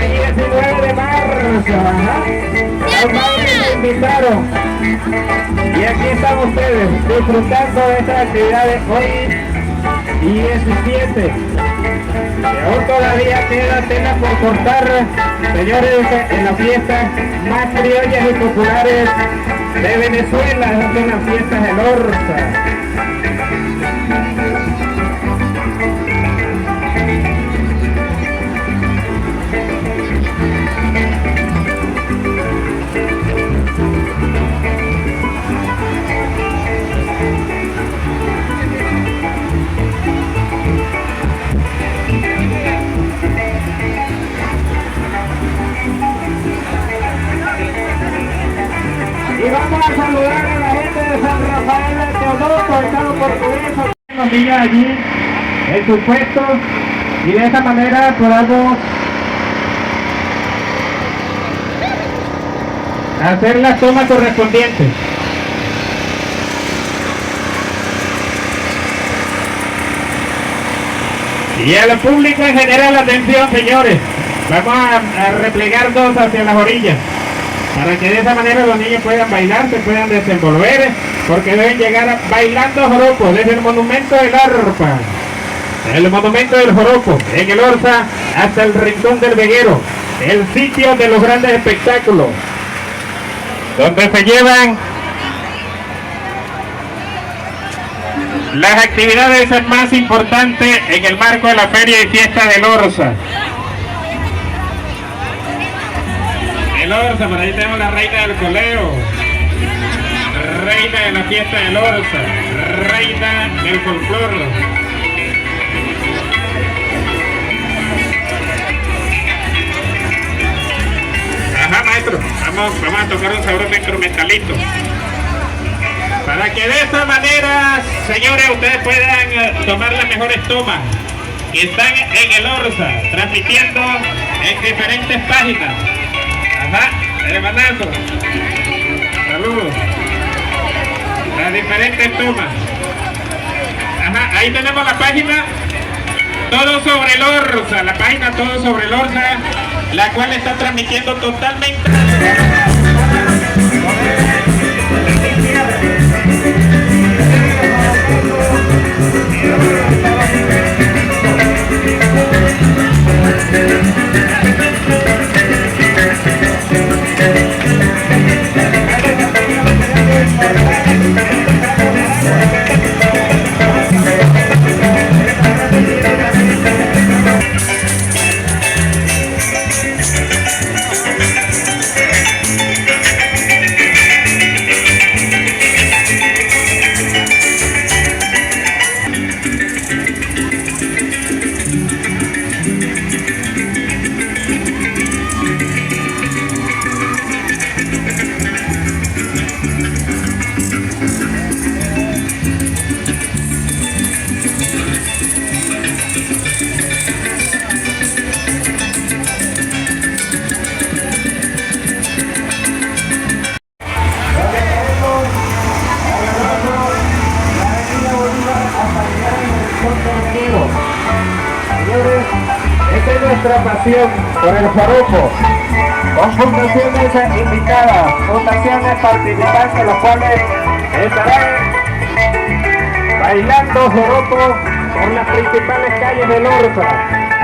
19 de marzo, ajá. Los padres me invitaron. Y aquí están ustedes, disfrutando de estas actividades hoy 17. Y aún todavía queda tela por cortar, señores, en las fiestas más criollas y populares de Venezuela, son las fiestas del Orza. Y vamos a saludar a la gente de San Rafael de Teodoro, Estado Portugués, los niños allí en su puesto, y de esa manera podamos hacer las tomas correspondientes. Y al público en general, atención, señores, vamos a replegarnos hacia las orillas, para que de esa manera los niños puedan bailar, se puedan desenvolver, porque deben llegar bailando joropo desde el monumento del arpa, el monumento del joropo, en el Orza, hasta el rincón del Veguero, el sitio de los grandes espectáculos, donde se llevan las actividades más importantes en el marco de la feria y fiesta del Orza. El Orza, por ahí tenemos la reina del coleo, reina de la fiesta del Orza, reina del folclore. Ajá, maestro, vamos a tocar un sabroso instrumentalito, para que de esa manera, señores, ustedes puedan tomar las mejores tomas que están en el Orza, transmitiendo en diferentes páginas. Ajá, hermanazo, saludos, las diferentes tomas. Ajá, ahí tenemos la página Todo sobre el Orza, la página Todo sobre el Orza, la cual está transmitiendo totalmente. Esta es nuestra pasión por el joropo, con fundaciones invitadas, fundaciones participantes, los cuales estarán bailando joropo por las principales calles del Orza,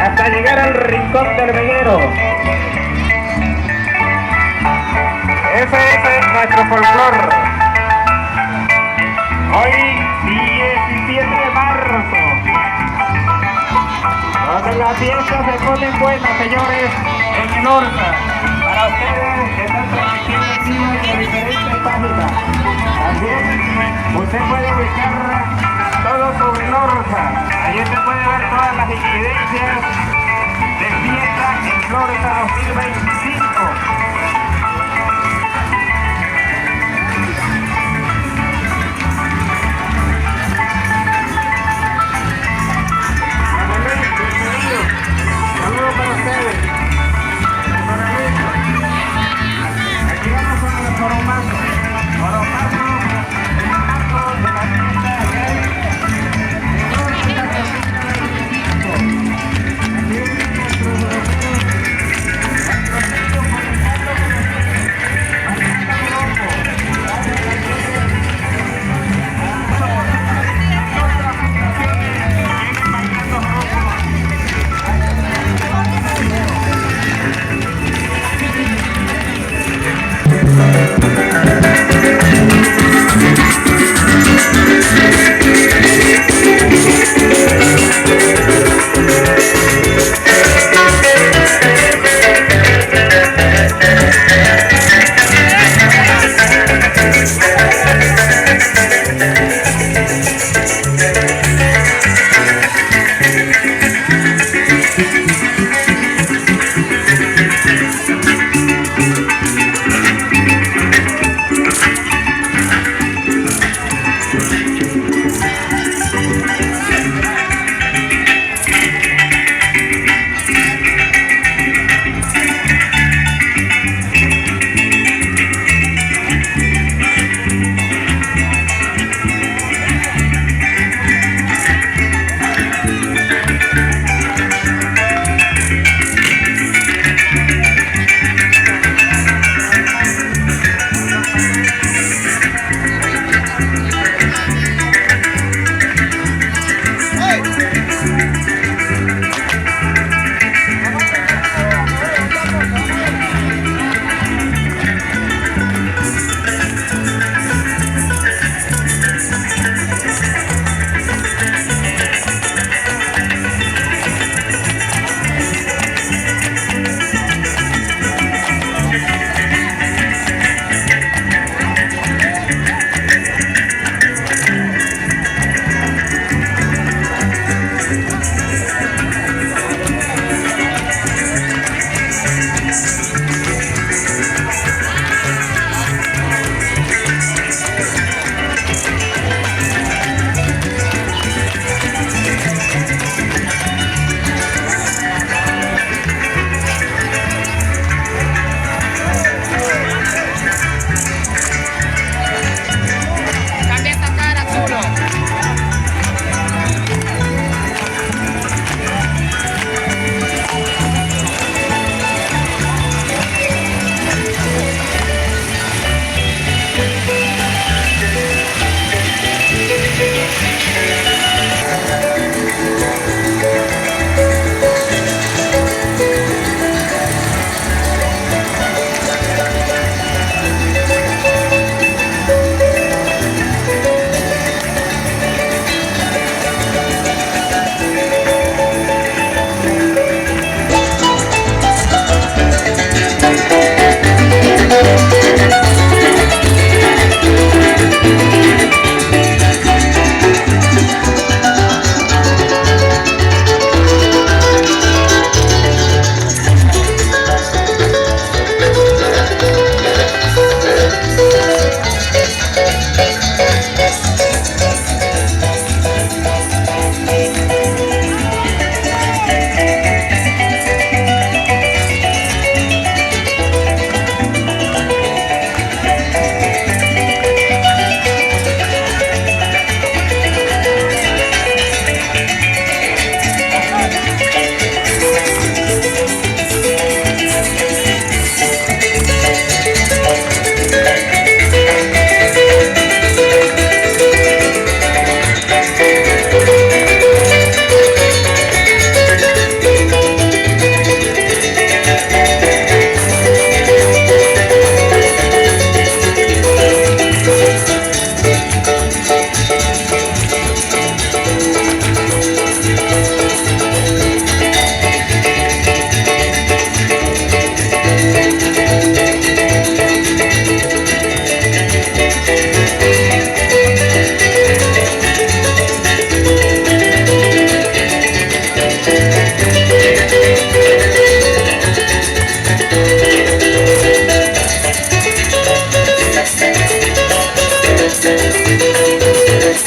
hasta llegar al rincón del Veguero. Ese es nuestro folclore. Hoy 17 de marzo, donde las fiestas se ponen buenas, señores, en el Orza, para ustedes que están transmitiendo en vivo en diferentes páginas. También usted puede ubicar todo sobre el Orza. Allí usted puede ver todas las incidencias de fiesta en Orza 2025. Saludos para ustedes. Aquí vamos con el joromazo. Joromazo, el marco de la fiesta que hay de Orza 2025. Aquí vienen nuestros joroperos.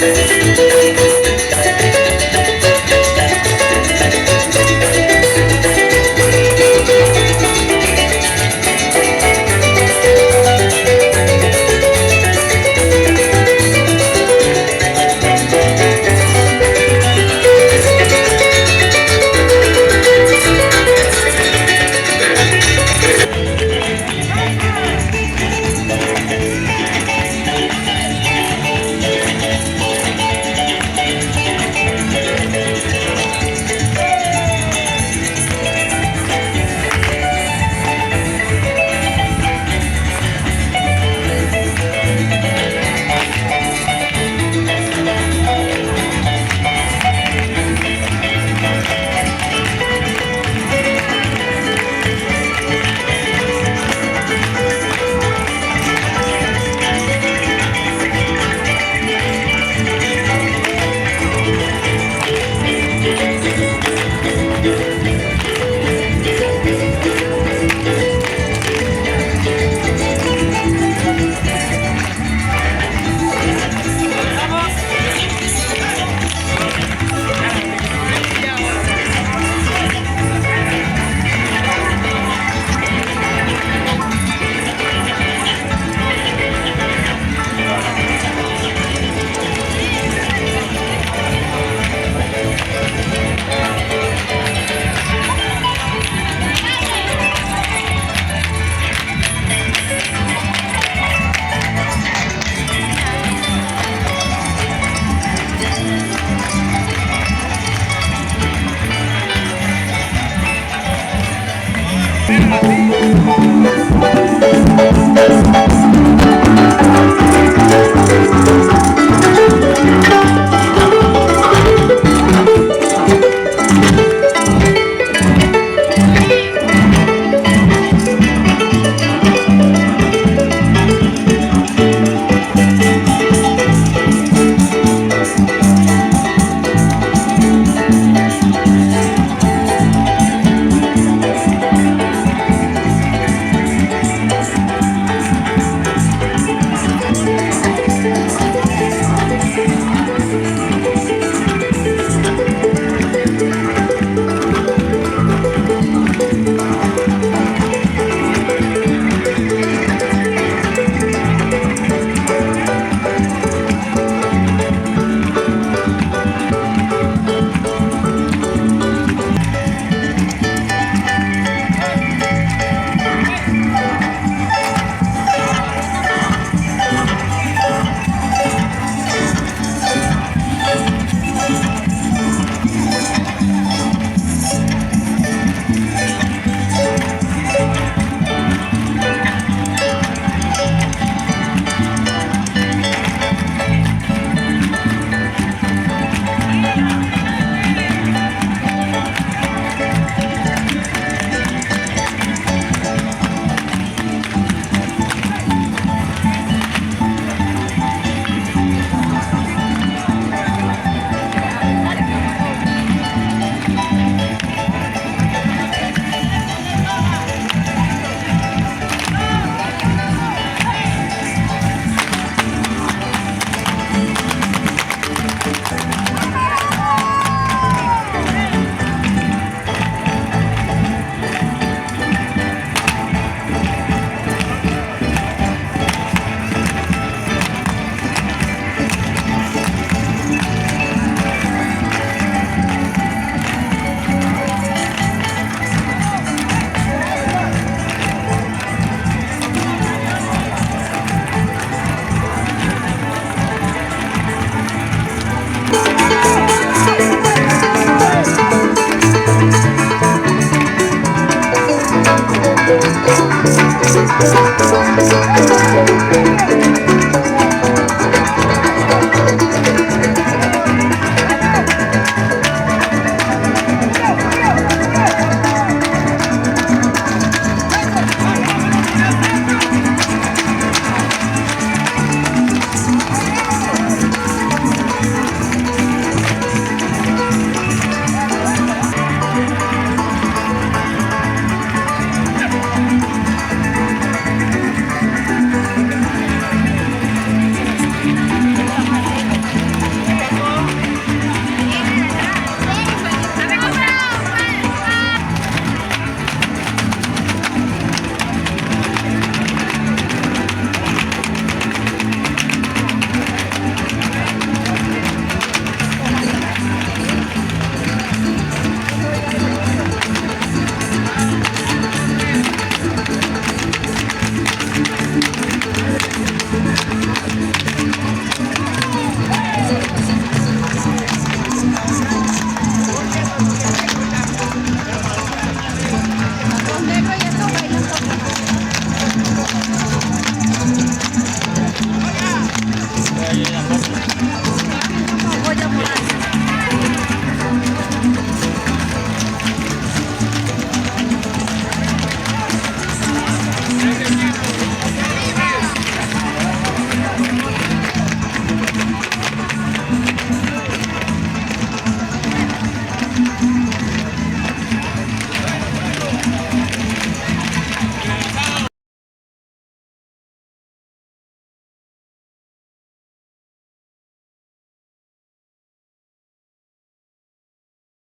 Thank you.